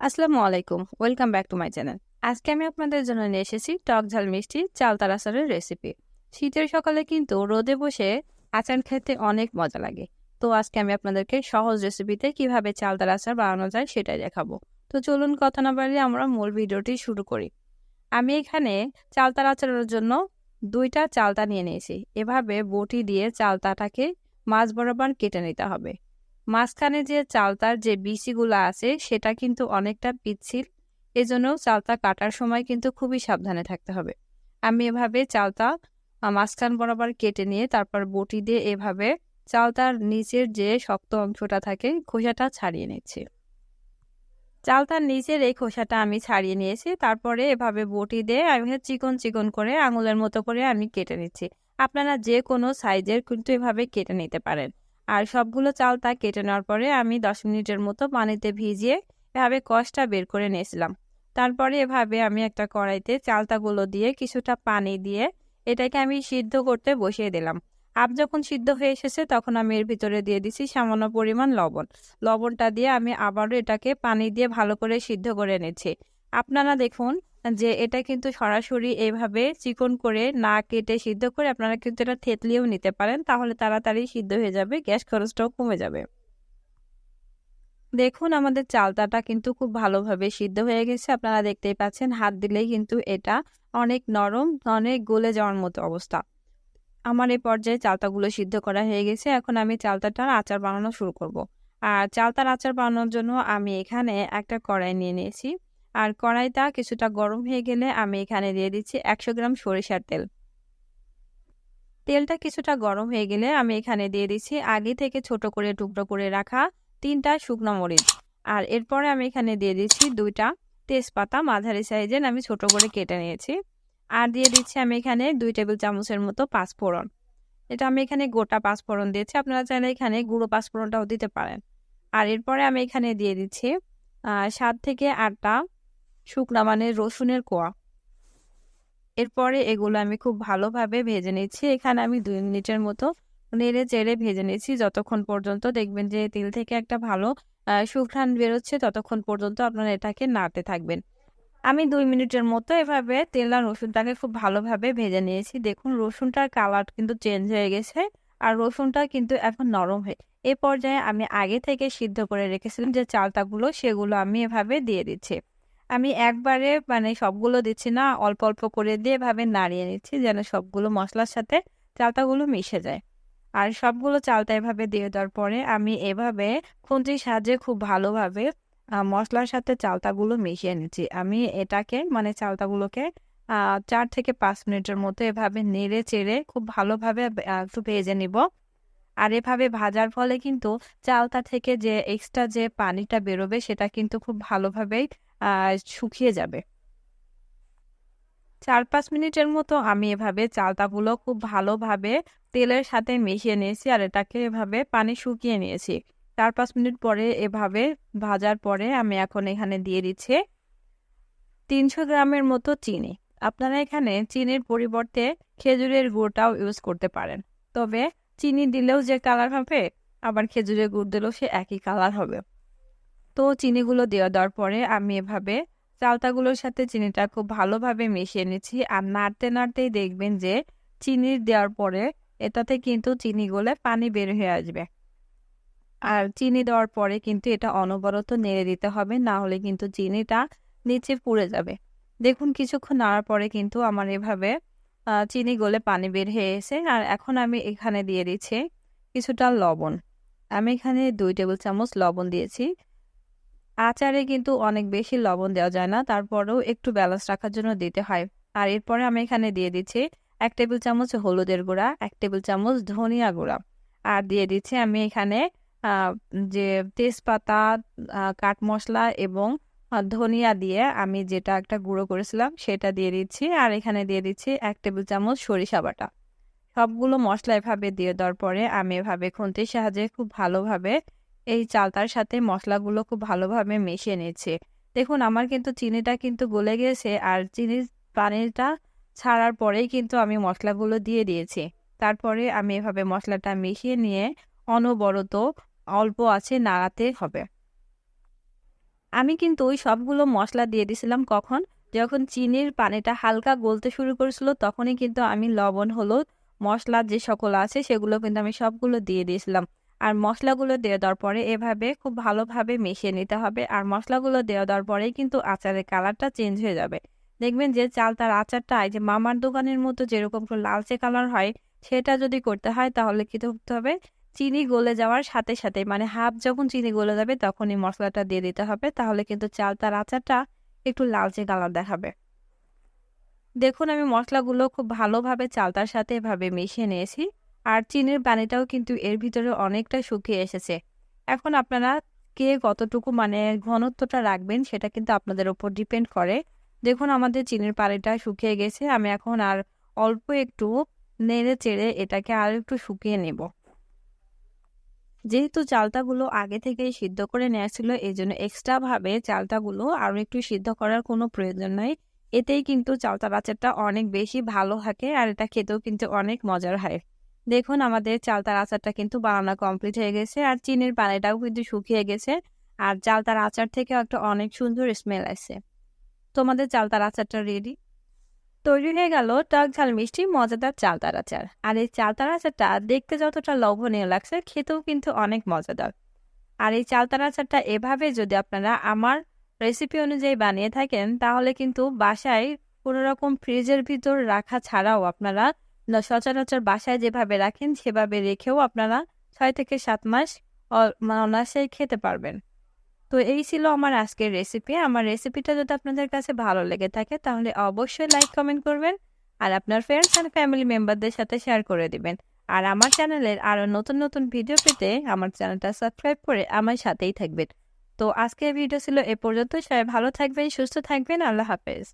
আসসালামু আলাইকুম, welcome back to my channel. আজকে আমি আপনাদের জন্য নিয়ে এসেছি টক ঝাল মিষ্টি চালতার আচারের রেসিপি। শীতের সকালে কিন্তু রোদে বসে আচার খেতে অনেক মজা লাগে। তো আজকে আমি আপনাদেরকে সহজ রেসিপিতে কিভাবে চালতার আচার বানানো যায় সেটাই দেখাবো। তো চলুন কথা না বাড়িয়ে আমরা মূল ভিডিওটি শুরু করি। আমি এখানে চালতার আচারের জন্য 2টা চালতা নিয়ে নিয়েছি। এভাবে বটি দিয়ে চালতাটাকে মাঝ বরাবর কেটে নিতে হবে। মাঝখানে যে চালতার যে বিচিগুলো আছে সেটা কিন্তু অনেকটা পিচ্ছিল, এজন্য চালতা কাটার সময় কিন্তু খুবই সাবধানে থাকতে হবে। আমি এভাবে চালতা মাঝখান বরাবর কেটে নিয়ে তারপর বটি দিয়ে এভাবে চালতার নিচের যে শক্ত অংশটা থাকে খোসাটা ছাড়িয়ে নিচ্ছি। চালতার নিচের এই খোসাটা আমি ছাড়িয়ে নিয়েছি। তারপরে এভাবে বটি দিয়ে আমি চিকন চিকন করে আঙুলের মতো করে আমি কেটে নিচ্ছি। আপনারা যে কোনো সাইজের কিন্তু এভাবে কেটে নিতে পারেন। আর সবগুলো চালতা কেটে নেওয়ার পরে আমি 10 মিনিটের মতো পানিতে ভিজিয়ে এভাবে কষটা বের করে নিয়েছিলাম। তারপরে এভাবে আমি একটা কড়াইতে চালতাগুলো দিয়ে কিছুটা পানি দিয়ে এটাকে আমি সিদ্ধ করতে বসিয়ে দিলাম। যখন সিদ্ধ হয়ে এসেছে তখন আমি এর ভিতরে দিয়ে দিচ্ছি সামান্য পরিমাণ লবণ। লবণটা দিয়ে আমি আবারও এটাকে পানি দিয়ে ভালো করে সিদ্ধ করে নিচ্ছি। আপনারা দেখুন যে এটা কিন্তু সরাসরি এইভাবে চিকন করে না কেটে সিদ্ধ করে আপনারা কিন্তু এটা থেতলিয়েও নিতে পারেন, তাহলে তাড়াতাড়ি সিদ্ধ হয়ে যাবে, গ্যাস খরচটাও কমে যাবে। দেখুন আমাদের চালতাটা কিন্তু খুব ভালোভাবে সিদ্ধ হয়ে গেছে। আপনারা দেখতেই পাচ্ছেন হাত দিলেই কিন্তু এটা অনেক নরম, অনেক গলে যাওয়ার মতো অবস্থা। আমার এই পর্যায়ে চালতাগুলো সিদ্ধ করা হয়ে গেছে। এখন আমি চালতাটার আচার বানানো শুরু করব। আর চালতার আচার বানানোর জন্য আমি এখানে একটা কড়াই নিয়ে নিয়েছি। আর কড়াইটা কিছুটা গরম হয়ে গেলে আমি এখানে দিয়ে দিচ্ছি 100 গ্রাম সরিষার তেল। তেলটা কিছুটা গরম হয়ে গেলে আমি এখানে দিয়ে দিচ্ছি আগে থেকে ছোট করে টুকরো করে রাখা 3টা শুকনো মরিচ। আর এরপরে আমি এখানে দিয়ে দিচ্ছি 2টা তেজপাতা মাঝারি সাইজের আমি ছোট করে কেটে নিয়েছি। আর দিয়ে দিচ্ছি আমি এখানে 2 টেবিল চামচের মতো পাঁচফোড়ন। এটা আমি এখানে গোটা পাঁচফোড়ন দিয়েছি, আপনারা চাইলে এখানে গুঁড়ো পাঁচফোড়নটাও দিতে পারেন। আর এরপরে আমি এখানে দিয়ে দিচ্ছি 7 থেকে 8টা শুকনা মানে রসুনের কোয়া। এরপরে এগুলো আমি খুব ভালোভাবে ভেজে নিচ্ছি। এখানে আমি 2 মিনিটের মতো নেড়ে চেড়ে ভেজে নিচ্ছি, যতক্ষণ পর্যন্ত দেখবেন যে তেল থেকে একটা ভালো সুঘ্রাণ বেরোচ্ছে, ততক্ষণ পর্যন্ত আপনারা এটাকে নাড়তে থাকবেন। আমি 2 মিনিটের মতো এভাবে তেল আর রসুনটাকে খুব ভালোভাবে ভেজে নিয়েছি। দেখুন রসুনটার কালার কিন্তু চেঞ্জ হয়ে গেছে আর রসুনটা কিন্তু এখন নরম হয়ে, এই পর্যায়ে আমি আগে থেকে সিদ্ধ করে রেখেছিলাম যে চালতাগুলো সেগুলো আমি এভাবে দিয়ে দিচ্ছি। আমি একবারে মানে সবগুলো দিচ্ছি না, অল্প অল্প করে দিয়ে এভাবে নাড়িয়ে নিচ্ছি যেন সবগুলো মশলার সাথে চালতাগুলো মিশে যায়। আর সবগুলো চালতা এভাবে দিয়ে দেওয়ার পরে আমি এভাবে খুন্তির সাহায্যে খুব ভালোভাবে মশলার সাথে চালতাগুলো মিশিয়ে নিচ্ছি। আমি এটাকে মানে চালতাগুলোকে 4 থেকে 5 মিনিটের মতো এভাবে নেড়ে চেড়ে খুব ভালোভাবে একটু ভেজে নিব। আর এভাবে ভাজার ফলে কিন্তু চালতা থেকে যে এক্সট্রা যে পানিটা বেরোবে সেটা কিন্তু খুব ভালোভাবেই শুকিয়ে যাবে। 4-5 মিনিটের মতো আমি এভাবে চালতাগুলো খুব ভালোভাবে তেলের সাথে মিশিয়ে নিয়েছি আর এটাকে এভাবে পানি শুকিয়ে নিয়েছি। 4-5 মিনিট পরে এভাবে ভাজার পরে আমি এখন এখানে দিয়ে দিচ্ছি 300 গ্রামের মতো চিনি। আপনারা এখানে চিনির পরিবর্তে খেজুরের গুড়টাও ইউজ করতে পারেন। তবে চিনি দিলেও যে কালার হবে, আবার খেজুরের গুড় দিলেও সে একই কালার হবে। তো চিনিগুলো দেওয়ার পরে আমি এভাবে চালতাগুলোর সাথে চিনিটা খুব ভালোভাবে মিশিয়ে নিচ্ছি। আর নাড়তে নাড়তেই দেখবেন যে চিনি দেওয়ার পরে এটাতে কিন্তু চিনি গলে পানি বের হয়ে আসবে। আর চিনি দেওয়ার পরে কিন্তু এটা অনবরত নেড়ে দিতে হবে, না হলে কিন্তু চিনিটা নিচে পুড়ে যাবে। দেখুন কিছুক্ষণ নাড়ার পরে কিন্তু আমার এভাবে চিনি গলে পানি বের হয়ে এসে, আর এখন আমি এখানে দিয়ে দিচ্ছি কিছুটা লবণ। আমি এখানে 2 টেবিল চামচ লবণ দিয়েছি। আচারে কিন্তু অনেক বেশি লবণ দেওয়া যায় না, তারপরেও একটু ব্যালেন্স রাখার জন্য দিতে হয়। আর এরপরে আমি এখানে দিয়ে দিচ্ছি 1 টেবিল চামচ হলুদের গুঁড়া, 1 টেবিল চামচ ধনিয়া গুঁড়া। আর দিয়ে দিচ্ছি আমি এখানে যে তেজপাতা, কাঠ মশলা এবং ধনিয়া দিয়ে আমি যেটা একটা গুঁড়ো করেছিলাম সেটা দিয়ে দিচ্ছি। আর এখানে দিয়ে দিচ্ছি 1 টেবিল চামচ সরিষা বাটা। সবগুলো মশলা এভাবে দিয়ে দেওয়ার পরে আমি এভাবে খুন্তির সাহায্যে খুব ভালোভাবে এই চালতার সাথে মশলাগুলো খুব ভালোভাবে মিশিয়ে নিচ্ছি। দেখুন আমার কিন্তু চিনিটা কিন্তু গলে গেছে আর চিনির পানিটা ছাড়ার পরেই কিন্তু আমি মশলাগুলো দিয়ে দিয়েছি। তারপরে আমি এভাবে মশলাটা মিশিয়ে নিয়ে অনবরত অল্প আছে নাড়াতে হবে। আমি কিন্তু ওই সবগুলো মশলা দিয়ে দিছিলাম কখন, যখন চিনির পানিটা হালকা গলতে শুরু করেছিল তখনই কিন্তু আমি লবণ, হলুদ, মশলা যে সকল আছে সেগুলো কিন্তু আমি সবগুলো দিয়ে দিয়েছিলাম। আর মশলাগুলো দিয়ে দেওয়ার পরে এভাবে খুব ভালোভাবে মিশিয়ে নিতে হবে। আর মশলাগুলো দেওয়ার পরেই কিন্তু আচারের কালারটা চেঞ্জ হয়ে যাবে। দেখবেন যে চালতার আচারটা এই যে মামার দোকানের মতো যেরকম করে লালচে কালার হয়, সেটা যদি করতে হয় তাহলে কি করতে হবে, চিনি গলে যাওয়ার সাথে সাথে মানে হাফ যখন চিনি গলে যাবে তখনই মশলাটা দিয়ে দিতে হবে, তাহলে কিন্তু চালতার আচারটা একটু লালচে কালার দেখাবে। দেখুন আমি মশলাগুলো খুব ভালোভাবে চালতার সাথে এভাবে মিশিয়ে নিয়েছি। আর চিনির পানিটাও কিন্তু এর ভিতরে অনেকটা শুকিয়ে এসেছে। এখন আপনারা কে কতটুকু মানে ঘনত্বটা রাখবেন সেটা কিন্তু আপনাদের উপর ডিপেন্ড করে। দেখুন আমাদের চিনির পানিটা শুকিয়ে গেছে। আমি এখন আর অল্প একটু নেড়ে চেড়ে এটাকে আর একটু শুকিয়ে নেব। যেহেতু চালতাগুলো আগে থেকেই সিদ্ধ করে নেওয়া ছিল, এজন্য এক্সট্রা ভাবে চালতাগুলো আরো একটু সিদ্ধ করার কোনো প্রয়োজন নাই। এতেই কিন্তু চালতার আচারটা অনেক বেশি ভালো থাকে আর এটা খেতেও কিন্তু অনেক মজার হয়। দেখুন আমাদের চালতার আচারটা কিন্তু বানানো কমপ্লিট হয়ে গেছে আর চিনির পানিটাও কিন্তু শুকিয়ে গেছে। আর চালতার আচার থেকেও একটা অনেক সুন্দর স্মেল আসছে। তোমাদের চালতার আচারটা রেডি। তৈরি হয়ে গেল টক ঝাল মিষ্টি মজাদার চালতার আচার। আর এই চালতার আচারটা দেখতে যতটা লোভনীয় লাগছে, খেতেও কিন্তু অনেক মজাদার। আর এই চালতার আচারটা এভাবে যদি আপনারা আমার রেসিপি অনুযায়ী বানিয়ে থাকেন তাহলে কিন্তু বাসায় কোনো রকম ফ্রিজের ভিতর রাখা ছাড়াও আপনারা সচরাচর বাসায় যেভাবে রাখেন সেভাবে রেখেও আপনারা 6 থেকে 7 মাস অনায়াসেই খেতে পারবেন। তো এই ছিল আমার আজকের রেসিপি। আমার রেসিপিটা যদি আপনাদের কাছে ভালো লেগে থাকে তাহলে অবশ্যই লাইক কমেন্ট করবেন আর আপনার ফ্রেন্ডস এন্ড ফ্যামিলি মেম্বারদের সাথে শেয়ার করে দিবেন। আর আমার চ্যানেলের আরো নতুন নতুন ভিডিও পেতে আমার চ্যানেলটা সাবস্ক্রাইব করে আমার সাথেই থাকবেন। তো আজকের ভিডিও ছিল এ পর্যন্ত। সবাই ভালো থাকবেন, সুস্থ থাকবেন। আল্লাহ হাফেজ।